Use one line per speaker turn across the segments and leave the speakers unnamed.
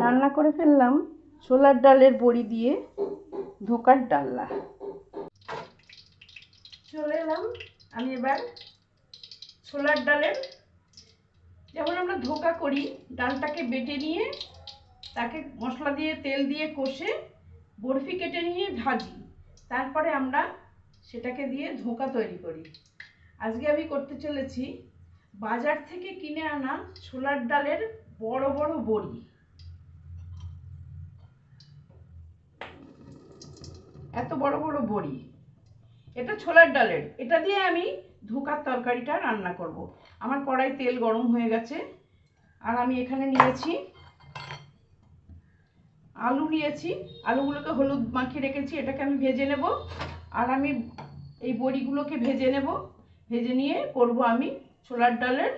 রান্না করে ফেললাম ছোলার ডালের বড়ি দিয়ে ধোকার ডালনা। চলে এলাম আমি এবার ছোলার ডালের, যেমন আমরা ধোকা করি, ডালটাকে বেটে নিয়ে তাকে মশলা দিয়ে তেল দিয়ে কষে বরফি কেটে নিয়ে ভাজি, তারপরে আমরা সেটাকে দিয়ে ধোকা তৈরি করি। আজকে আমি করতে চলেছি বাজার থেকে কিনে আনা ছোলার ডালের বড় বড় বড়ি। এত বড় বড় বড়ি, এটা ছোলার ডালের, এটা দিয়ে আমি ধোকার তরকারিটা রান্না করব। আমার কড়াই তেল গরম হয়ে গেছে, আর আমি এখানে নিয়েছি আলু নিয়েছি, আলুগুলোকে হলুদ মাখিয়ে রেখেছি, এটাকে আমি ভেজে নেব। আর আমি এই বড়িগুলোকে ভেজে নেব, ভেজে নিয়ে করব আমি ছোলার ডালের।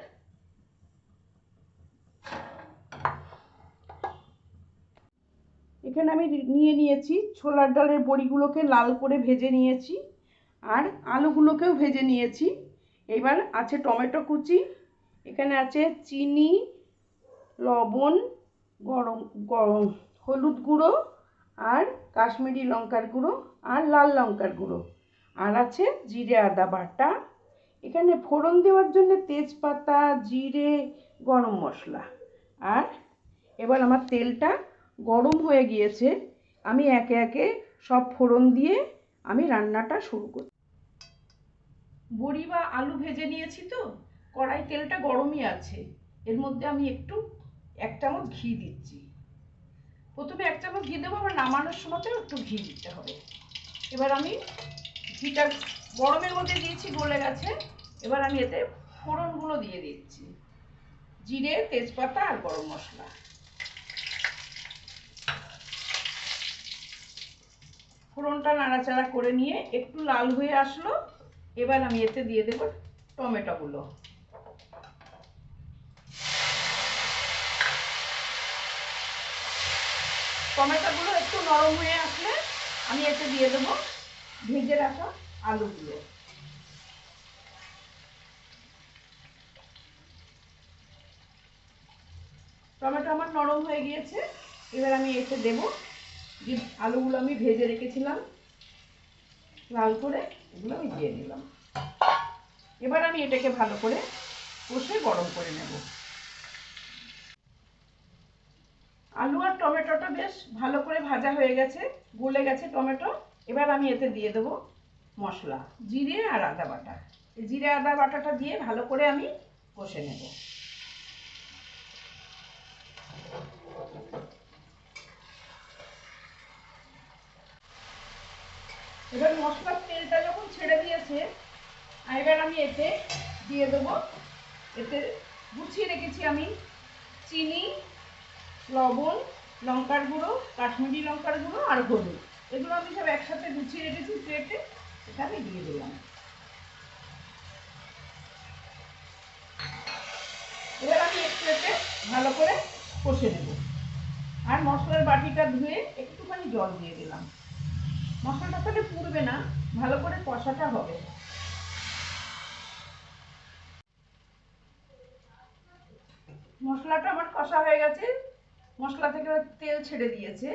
এখানে আমি নিয়েছি ছোলার ডালের বড়িগুলোকে লাল করে ভেজে নিয়েছি, আর আলুগুলোকেও ভেজে নিয়েছি। এবার আছে টমেটো কুচি, এখানে আছে চিনি, লবণ, গরম হলুদ গুঁড়ো, আর কাশ্মীরি লঙ্কার গুঁড়ো, আর লাল লঙ্কার গুঁড়ো, আর আছে জিরে আদা বাটা। এখানে ফোড়ন দেওয়ার জন্য তেজপাতা, জিরে, গরম মশলা। আর এবার আমার তেলটা গরম হয়ে গিয়েছে, আমি একে একে সব ফোড়ন দিয়ে আমি রান্নাটা শুরু করি। বড়ি বা আলু ভেজে নিয়েছি, তো কড়াই তেলটা গরমই আছে, এর মধ্যে আমি এক চামচ ঘি দিচ্ছি। প্রথমে এক চামচ ঘি দেবো, আবার নামানোর সময়তেও একটু ঘি দিতে হবে। এবার আমি ঘিটা গরমের মধ্যে দিয়েছি, গলে গেছে। এবার আমি এতে ফোড়নগুলো দিয়ে দিচ্ছি, জিরে, তেজপাতা আর গরম মশলা। ফোড়নটা নাড়াচাড়া করে নিয়ে একটু লাল হয়ে আসলো, এবার আমি এতে দিয়ে দেব টমেটোগুলো। টমেটোগুলো একটু নরম হয়ে আসলে আমি এতে দিয়ে দেবো ভেজে রাখা আলুগুলো। টমেটো আমার নরম হয়ে গিয়েছে, এবার আমি এতে দেব যে আলুগুলো আমি ভেজে রেখেছিলাম লাল করে, এগুলো আমি দিয়ে দিলাম। এবার আমি এটাকে ভালো করে কষে গরম করে নেব। আলু আর টমেটোটা বেশ ভালো করে ভাজা হয়ে গেছে, গলে গেছে টমেটো। এবার আমি এতে দিয়ে দেবো মশলা, জিরে আর আদা বাটা। জিরে আদা বাটাটা দিয়ে ভালো করে আমি কষে নেব। এবার মশলার তেলটা যখন ছেড়ে দিয়েছে, এবার আমি এতে দিয়ে দেবো, এতে গুছিয়ে রেখেছি আমি চিনি, লবণ, লঙ্কার গুঁড়ো, কাশ্মীরি লঙ্কার গুঁড়ো আর হলুদ। এগুলো আমি সব একসাথে গুছিয়ে রেখেছি প্লেটে, এটা আমি দিয়ে দিলাম। এবার আমি একটু এতে ভালো করে কষে নেব। আর মশলার বাটিটা ধুয়ে একটুখানি জল দিয়ে দিলাম। মশলাটা তাহলে পুড়বে না, ভালো করে কষাটা হবে। মশলাটা আমার কষা হয়ে গেছে, মশলা থেকে তেল ছেড়ে দিয়েছে।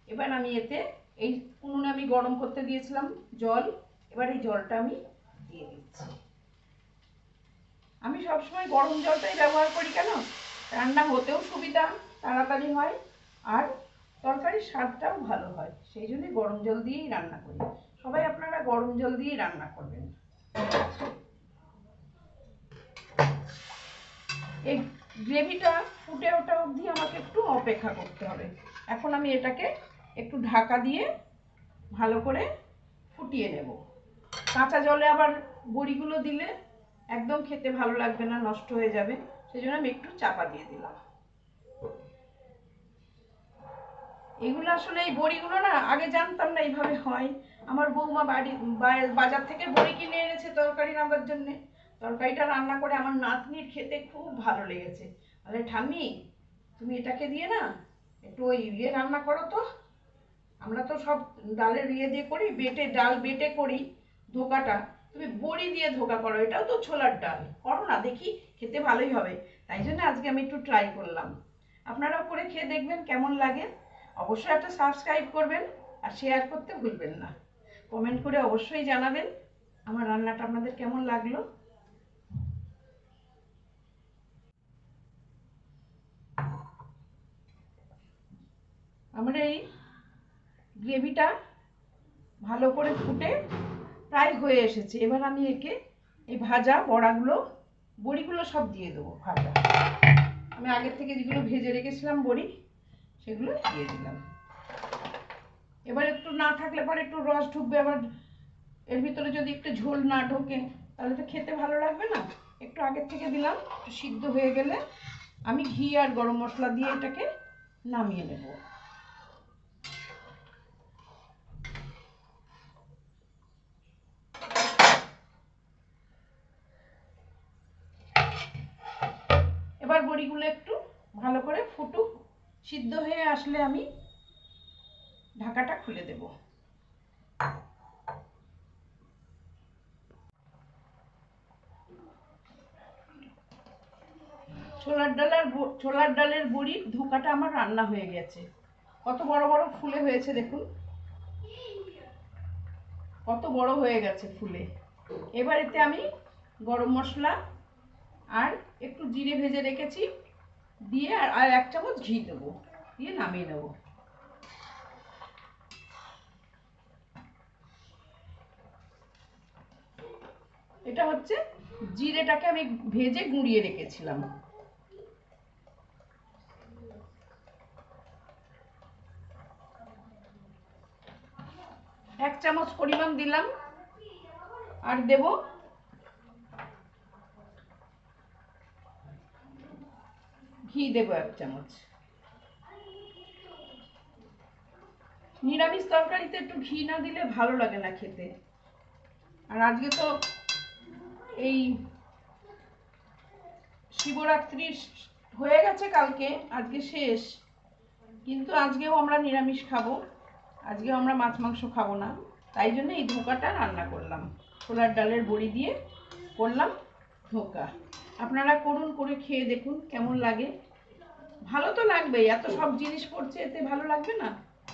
এবার আমি এতে এই উনুনে আমি গরম করতে দিয়েছিলাম জল, এবার এই জলটা আমি দিয়ে দিচ্ছি। আমি সবসময় গরম জলটাই ব্যবহার করি, কেন রান্না হতেও সুবিধা, তাড়াতাড়ি হয়, আর তরকারির স্বাদটাও ভালো হয়, সেই জন্য গরম জল দিয়েই রান্না করি। সবাই আপনারা গরম জল দিয়েই রান্না করবেন। এই গ্রেভিটা ফুটে ওঠা অবধি আমাকে একটু অপেক্ষা করতে হবে। এখন আমি এটাকে একটু ঢাকা দিয়ে ভালো করে ফুটিয়ে নেব। কাঁচা জলে আবার বড়িগুলো দিলে একদম খেতে ভালো লাগবে না, নষ্ট হয়ে যাবে, সেই জন্য আমি একটু চাপা দিয়ে দিলাম। এগুলো আসলে এই বড়িগুলো না আগে জানতাম না এইভাবে হয়। আমার বৌমা বাজার থেকে বড়ি কিনে এনেছে তরকারি রান্নার জন্য। তরকারিটা রান্না করে আমার নাতনির খেতে খুব ভালো লেগেছে। বলে, ঠাম্মি তুমি এটাকে দিয়ে না একটু ওই রান্না করো তো। আমরা তো সব ডালের দিয়ে করি, ডাল বেটে করি ধোকাটা, তুমি বড়ি দিয়ে ধোকা করো, এটাও তো ছোলার ডাল, করো না দেখি, খেতে ভালোই হবে। তাই জন্য আজকে আমি একটু ট্রাই করলাম। আপনারাও করে খেয়ে দেখবেন কেমন লাগে। অবশ্যই একটা সাবস্ক্রাইব করবেন আর শেয়ার করতে ভুলবেন না। কমেন্ট করে অবশ্যই জানাবেন আমার রান্নাটা আপনাদের কেমন লাগলো। আমার এই গ্রেভিটা ভালো করে ফুটে প্রায় হয়ে এসেছে। এবার আমি একে এই ভাজা বড়িগুলো সব দিয়ে দেবো। ভাজা আমি আগের থেকে যেগুলো ভেজে রেখেছিলাম বড়ি, সেগুলো দিয়ে দিলাম। এবার একটু না থাকলে পরে একটু রস ঢুকবে, আবার এর ভিতরে যদি একটু ঝোল না ঢোকে তাহলে তো খেতে ভালো লাগবে না। একটু আগের থেকে দিলাম, একটু সিদ্ধ হয়ে গেলে আমি ঘি আর গরম মশলা দিয়ে এটাকে নামিয়ে নেব। এবার বড়িগুলো একটু ভালো করে ফুটুক, সিদ্ধ হয়ে আসলে আমি ঢাকাটা খুলে দেব। ছোলার ডালের বড়ির ধোকাটা আমার রান্না হয়ে গেছে। কত বড় বড় ফুলে হয়েছে দেখুন, কত বড় হয়ে গেছে ফুলে। এবার এতে আমি গরম মশলা আর একটু জিরে ভেজে রেখেছি দিয়ে আর 1 চামচ ঘি দেবো, দিয়ে নামিয়ে নেব। এটা হচ্ছে জিরেটাকে আমি ভেজে গুঁড়িয়ে রেখেছিলাম। এক চামচ পরিমাণ দিলাম আর দেব ঘি, দেব 1 চামচ। নিরামিষ তরকারিতে একটু ঘি না দিলে ভালো লাগে না খেতে। আর আজকে তো এই শিবরাত্রি হয়ে গেছে, কালকে, আজকে শেষ, কিন্তু আজকেও আমরা নিরামিষ খাবো। আজকেও আমরা মাছ মাংস খাবো না, তাই জন্য এই ধোকাটা রান্না করলাম। ছোলার ডালের বড়ি দিয়ে করলাম ধোকা। আপনারা করুন, করে খেয়ে দেখুন কেমন লাগে। ভালো তো লাগবেই, এত সব জিনিস পড়ছে, এতে ভালো লাগবে না?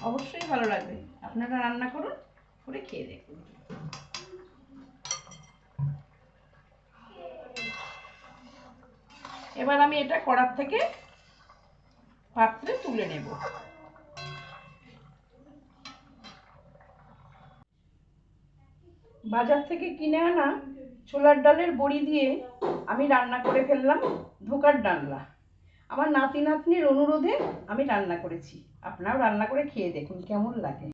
অবশ্যই ভালো লাগবে। আপনারা রান্না করুন, করে খেয়ে দেখুন। এবার আমি এটা কড়ার থেকে পাত্রে তুলে নেব। বাজার থেকে কিনে আনা ছোলার ডালের বড়ি দিয়ে আমি রান্না করে ফেললাম ধোকার ডালনা। আমার নাতি নাতনির অনুরোধে আমি রান্না করেছি। আপনারাও রান্না করে খেয়ে দেখুন কেমন লাগে।